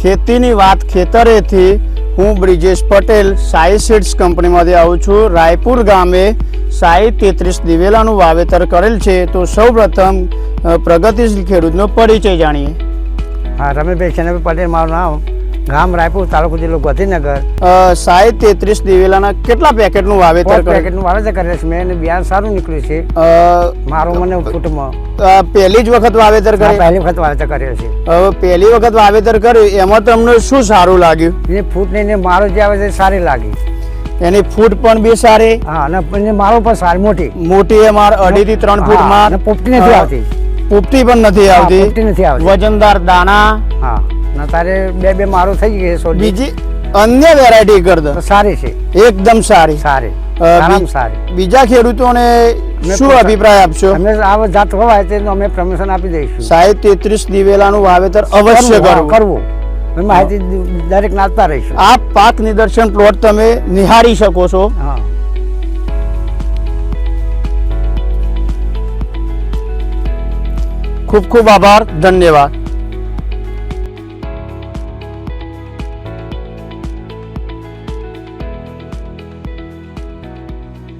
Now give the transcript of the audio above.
ખેતીની વાત ખેતરેથી હું બ્રિજેશ પટેલ સાઈ સીડ્સ કંપનીમાંથી આવું છું। રાયપુર ગામે સાઈ 33 દિવેલાનું વાવેતર કરેલ છે। તો સૌપ્રથમ પ્રગતિશીલ ખેડૂતનો પરિચય જાણીએ। हाँ, रमेशभाई छेनाभाई पटेल मारू नाम, गाम रायपुर, तालुको जिल्लो गांधीनगर। સાઈ 33 દિવેલાના કેટલા પેકેટનું વાવેતર કરેલ? પેકેટનું વાવેતર કરેલ છે મેં, બિયારણ સારું નીકળ્યું છે મારું મને ફૂટમાં। પહેલી જ વખત વાવેતર કર્યું? પહેલી વખત વાવેતર કરેલ છે। હવે પહેલી વખત વાવેતર કર્યું એમાં તમને શું સારું લાગ્યું? એ ફૂટ ને મારો જે આવે છે સારી લાગી, એની ફૂટ પણ બી સારી, હા, અને મારો પણ સારી મોટી મોટી એ માર 2.5 થી 3 ફૂટમાં, અને પોપટી નથી આવતી, પોપટી પણ નથી આવતી, પોપટી નથી આવતી, વજનદાર દાણા, હા, ના તારે બે મારો થઈ ગઈ છે। બીજી અન્ય વેરાયટી કરતા સારી છે, એકદમ સારી સારી, સારી। બીજા ખેડૂતોને શું અભિપ્રાય આપશો? અમે આ જાત હોય તે અમે પ્રમોશન આપી દઈશું। સાઈ 33 દિવેલાનું વાવેતર અવશ્ય કરવું। માહિતી દરેક નાખતા રહીશું। આ પાક નિદર્શન પ્લોટ તમે નિહાળી શકો છો। હા, ખૂબ ખૂબ આભાર, ધન્યવાદ।